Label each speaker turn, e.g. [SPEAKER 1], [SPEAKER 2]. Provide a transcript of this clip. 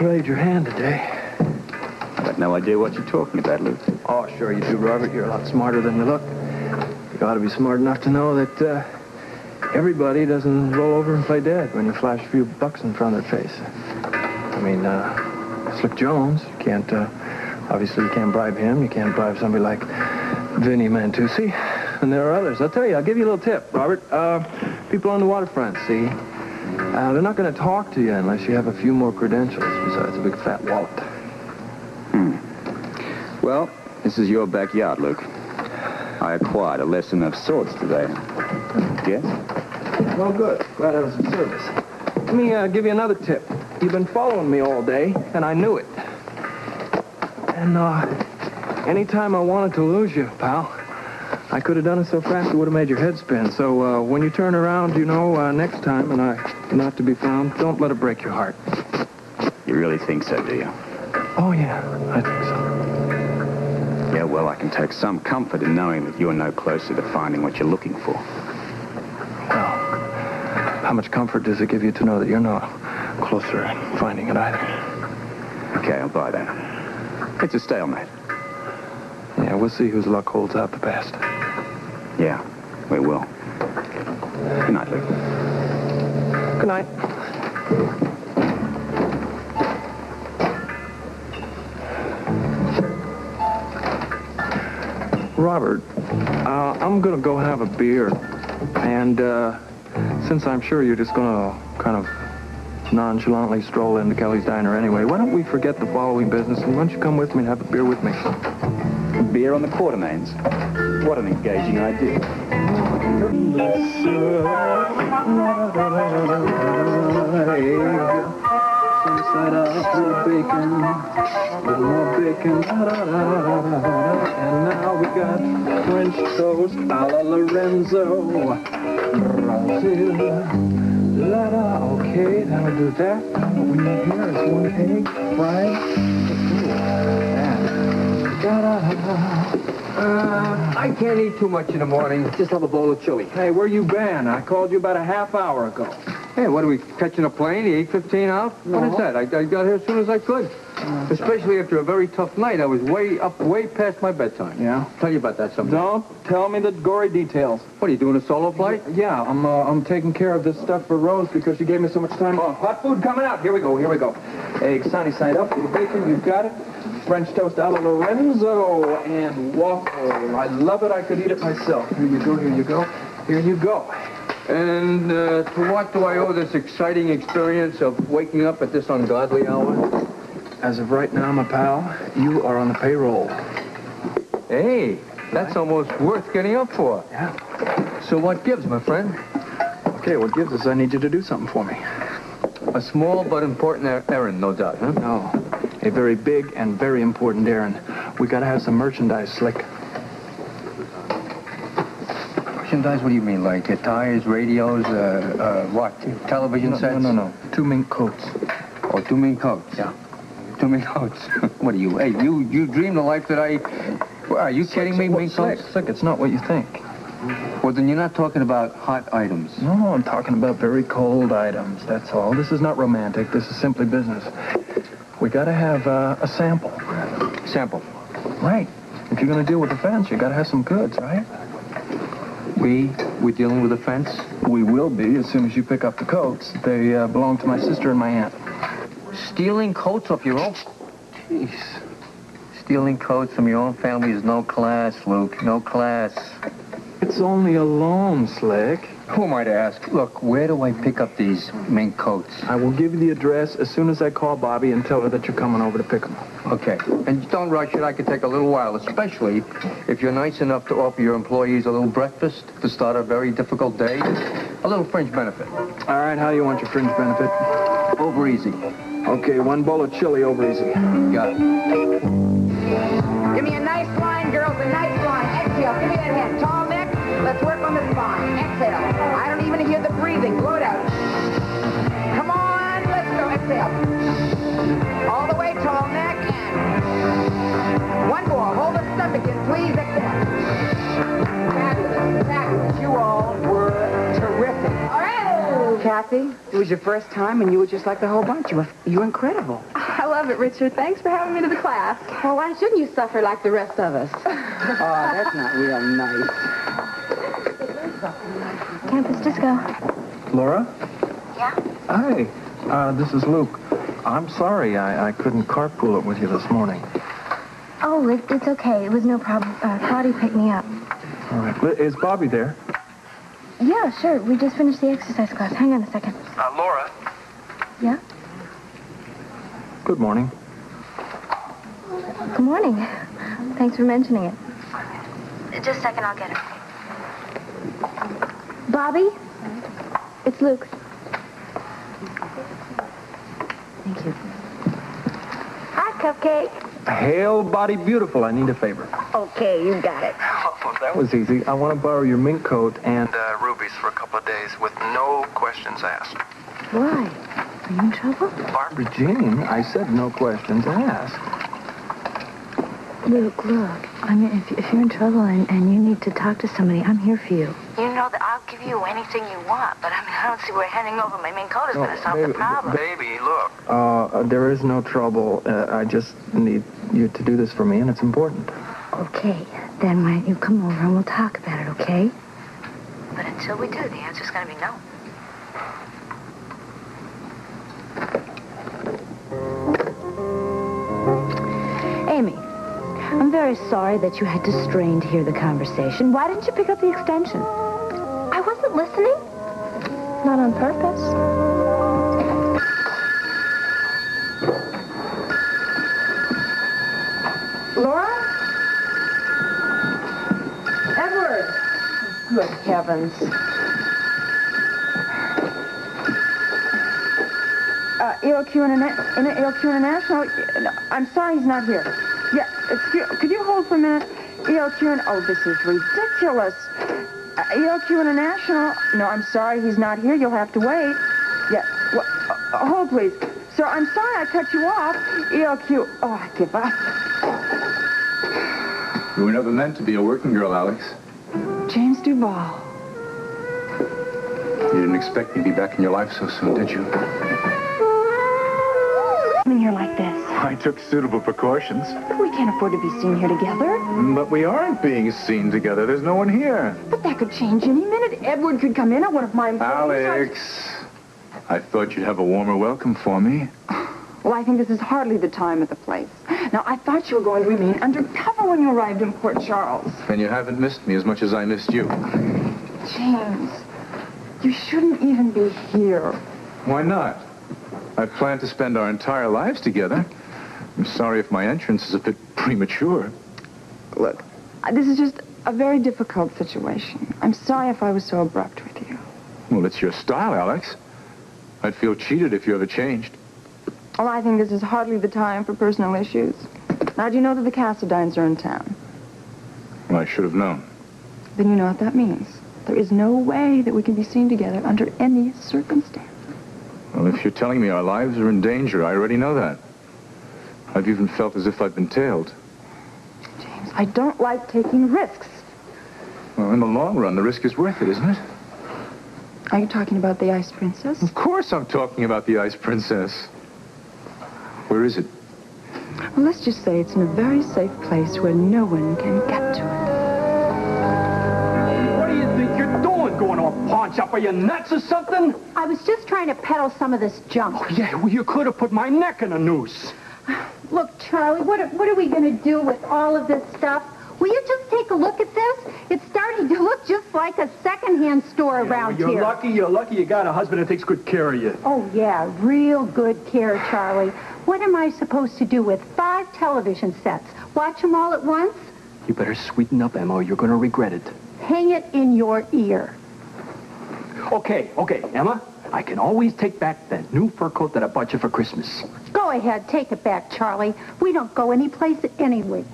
[SPEAKER 1] played your hand today.
[SPEAKER 2] I've got no idea what you're talking about, Lutz.
[SPEAKER 1] Oh, sure you do, Robert. You're a lot smarter than you look. You ought to be smart enough to know that everybody doesn't roll over and play dead when you flash a few bucks in front of their face. I mean, Slick Jones, you can't, obviously you can't bribe him. You can't bribe somebody like Vinny Mantucci. And there are others. I'll tell you, I'll give you a little tip, Robert. People on the waterfront, see? They're not going to talk to you unless you have a few more credentials besides a big fat wallet.
[SPEAKER 2] Well, this is your backyard, Luke. I acquired a lesson of sorts today. Yes?
[SPEAKER 1] Well, good. Glad I was of service. Let me give you another tip. You've been following me all day, and I knew it. And anytime I wanted to lose you, pal, I could have done it so fast it would have made your head spin. So when you turn around, you know, next time, and I'm not to be found, don't let it break your heart.
[SPEAKER 2] You really think so, do you?
[SPEAKER 1] Oh, yeah, I think so.
[SPEAKER 2] Yeah, well, I can take some comfort in knowing that you're no closer to finding what you're looking for.
[SPEAKER 1] Well, how much comfort does it give you to know that you're not closer at finding it either?
[SPEAKER 2] Okay, I'll buy that. It's a stalemate.
[SPEAKER 1] Yeah, we'll see whose luck holds out the best.
[SPEAKER 2] Yeah, we will. Good night, Luke.
[SPEAKER 1] Good night. Robert, I'm going to go have a beer. And since I'm sure you're just going to kind of nonchalantly stroll into Kelly's Diner anyway, why don't we forget the following business and why don't you come with me and have a beer with me?
[SPEAKER 2] Beer on the Quartermains. What an engaging idea.
[SPEAKER 1] Some side up with bacon, a little more bacon, and now we got French toast a la Lorenzo, Brazil, la-da, okay, that'll do that. Now what we need here is one egg, fried,
[SPEAKER 3] I can't eat too much in the morning. Just have a bowl of chili.
[SPEAKER 1] Hey, where you been? I called you about a half hour ago.
[SPEAKER 3] Hey, what are we, catching a plane? The 8:15 out?
[SPEAKER 1] No.
[SPEAKER 3] What is that? I got here as soon as I could. Especially after a very tough night. I was way past my bedtime.
[SPEAKER 1] Yeah?
[SPEAKER 3] Tell you about that sometime.
[SPEAKER 1] Don't tell me the gory details.
[SPEAKER 3] What, are you doing a solo flight?
[SPEAKER 1] Yeah, I'm taking care of this stuff for Rose because she gave me so much time off. Hot food coming out. Here we go. Egg sunny side up with bacon. You've got it. French toast a la Lorenzo and waffle. I love it. I could eat it myself. Here you go.
[SPEAKER 3] And to what do I owe this exciting experience of waking up at this ungodly hour?
[SPEAKER 1] As of right now, my pal, you are on the payroll.
[SPEAKER 3] Hey, that's almost worth getting up for.
[SPEAKER 1] Yeah.
[SPEAKER 3] So what gives, my friend?
[SPEAKER 1] Okay, what gives is I need you to do something for me.
[SPEAKER 3] A small but important errand, no doubt, huh?
[SPEAKER 1] No, a very big and very important errand. We gotta have some merchandise, Slick.
[SPEAKER 3] Merchandise? What do you mean, like tires, radios, what? Television sets?
[SPEAKER 1] No. 2 mink coats.
[SPEAKER 3] Oh, 2 mink coats?
[SPEAKER 1] Yeah.
[SPEAKER 3] 2 mink coats. What are you? Hey, you dream the life that I... Well, are you kidding me, mink coats?
[SPEAKER 1] Slick, it's not what you think.
[SPEAKER 3] Well, then you're not talking about hot items.
[SPEAKER 1] No, I'm talking about very cold items, that's all. This is not romantic. This is simply business. We gotta have a sample.
[SPEAKER 3] Sample?
[SPEAKER 1] Right. If you're gonna deal with the fence, you gotta have some goods, right?
[SPEAKER 3] We're dealing with a fence?
[SPEAKER 1] We will be as soon as you pick up the coats. They belong to my sister and my aunt.
[SPEAKER 3] Stealing coats off your own? Jeez. Stealing coats from your own family is no class, Luke. No class.
[SPEAKER 1] It's only a loan, Slick.
[SPEAKER 3] Who am I to ask? Look, where do I pick up these mink coats?
[SPEAKER 1] I will give you the address as soon as I call Bobbi and tell her that you're coming over to pick them up.
[SPEAKER 3] Okay. And don't rush it. I could take a little while, especially if you're nice enough to offer your employees a little breakfast to start a very difficult day. A little fringe benefit.
[SPEAKER 1] All right, how do you want your fringe benefit?
[SPEAKER 3] Over easy.
[SPEAKER 1] Okay, 1 bowl of chili over easy.
[SPEAKER 3] Got it.
[SPEAKER 4] Give me a nice line, girls, a nice line. Exhale, give me that head. Tall neck, let's work on the spine. Exhale. I don't even hear the breathing. Blow it out. Come on, let's go. Exhale. All the way, tall neck, and 1 more. Hold the stomach in, please. Exhale. Fabulous. You all were terrific. All right.
[SPEAKER 5] Kathy, it was your first time, and you were just like the whole bunch. You were incredible. love it, Richard. Thanks for having me to the class.
[SPEAKER 4] Well, why shouldn't you suffer like the rest of us?
[SPEAKER 6] Oh, that's not real nice.
[SPEAKER 5] Campus disco.
[SPEAKER 1] Laura?
[SPEAKER 5] Yeah?
[SPEAKER 1] Hi. This is Luke. I'm sorry I couldn't carpool it with you this morning.
[SPEAKER 5] Oh, it's okay. It was no problem. Claudia picked me up.
[SPEAKER 1] All right. Is Bobby there?
[SPEAKER 5] Yeah, sure. We just finished the exercise class. Hang on a second.
[SPEAKER 1] Laura?
[SPEAKER 5] Yeah?
[SPEAKER 1] Good morning.
[SPEAKER 5] Good morning. Thanks for mentioning it. Just a second, I'll get her. Bobby? It's Luke. Thank you. Hi, Cupcake.
[SPEAKER 1] Hail, body beautiful. I need a favor.
[SPEAKER 5] Okay, you got it.
[SPEAKER 1] Oh, that was easy. I want to borrow your mink coat and rubies for a couple of days with no questions asked.
[SPEAKER 5] Why? Are you in trouble?
[SPEAKER 1] Barbara Jean, I said no questions asked.
[SPEAKER 5] Luke, look. I mean, if you're in trouble and you need to talk to somebody, I'm here for you.
[SPEAKER 7] You know that I'll give you anything you want, but I mean, I don't see where handing over my main coat is going to solve the problem.
[SPEAKER 1] Baby, look. There is no trouble. I just need you to do this for me, and it's important.
[SPEAKER 5] Okay, then why don't you come over and we'll talk about it, okay?
[SPEAKER 7] But until we do, the answer's going to be no.
[SPEAKER 5] Amy, I'm very sorry that you had to strain to hear the conversation. Why didn't you pick up the extension? I wasn't listening. Not on purpose.
[SPEAKER 4] Laura? Edward! Good heavens.
[SPEAKER 8] ELQ International. No, I'm sorry he's not here. Yeah, could you hold for a minute? ELQ, oh, this is ridiculous. ELQ International. No, I'm sorry he's not here. You'll have to wait. Yeah, well, hold, please. Sir, I'm sorry I cut you off. ELQ, oh, I give up.
[SPEAKER 9] You were never meant to be a working girl, Alex.
[SPEAKER 8] James Duvall.
[SPEAKER 9] You didn't expect me to be back in your life so soon, did you?
[SPEAKER 8] Coming here like this.
[SPEAKER 9] I took suitable precautions.
[SPEAKER 8] But we can't afford to be seen here together.
[SPEAKER 9] But we aren't being seen together. There's no one here.
[SPEAKER 8] But that could change any minute. Edward could come in, or one of my employees.
[SPEAKER 9] Alex, I thought you'd have a warmer welcome for me.
[SPEAKER 8] Well, I think this is hardly the time at the place. Now, I thought you were going to remain undercover when you arrived in Port Charles.
[SPEAKER 9] And you haven't missed me as much as I missed you.
[SPEAKER 8] James, you shouldn't even be here.
[SPEAKER 9] Why not? I plan to spend our entire lives together. I'm sorry if my entrance is a bit premature.
[SPEAKER 8] Look, this is just a very difficult situation. I'm sorry if I was so abrupt with you.
[SPEAKER 9] Well, it's your style, Alex. I'd feel cheated if you ever changed.
[SPEAKER 8] Well, I think this is hardly the time for personal issues. Now, do you know that the Cassidines are in town?
[SPEAKER 9] Well, I should have known.
[SPEAKER 8] Then you know what that means. There is no way that we can be seen together under any circumstance.
[SPEAKER 9] Well, if you're telling me our lives are in danger, I already know that. I've even felt as if I'd been tailed.
[SPEAKER 8] James, I don't like taking risks.
[SPEAKER 9] Well, in the long run, the risk is worth it, isn't it?
[SPEAKER 8] Are you talking about the Ice Princess?
[SPEAKER 9] Of course I'm talking about the Ice Princess. Where is it?
[SPEAKER 8] Well, let's just say it's in a very safe place where no one can get to it.
[SPEAKER 10] What do you think you're doing, going to a pawn shop? Are you nuts or something?
[SPEAKER 7] I was just trying to peddle some of this junk.
[SPEAKER 10] Oh, yeah, well, you could have put my neck in a noose.
[SPEAKER 7] Look, Charlie, what are we going to do with all of this stuff? Will you just take a look at this? It's starting to look just like a secondhand store around
[SPEAKER 10] You're
[SPEAKER 7] here.
[SPEAKER 10] You're lucky you got a husband that takes good care of you.
[SPEAKER 7] Oh, yeah, real good care, Charlie. What am I supposed to do with 5 television sets? Watch them all at once?
[SPEAKER 10] You better sweeten up, Emma, or you're going to regret it.
[SPEAKER 7] Hang it in your ear.
[SPEAKER 10] Okay, Emma. I can always take back that new fur coat that I bought you for Christmas.
[SPEAKER 7] Go ahead, take it back, Charlie. We don't go anyplace anyway.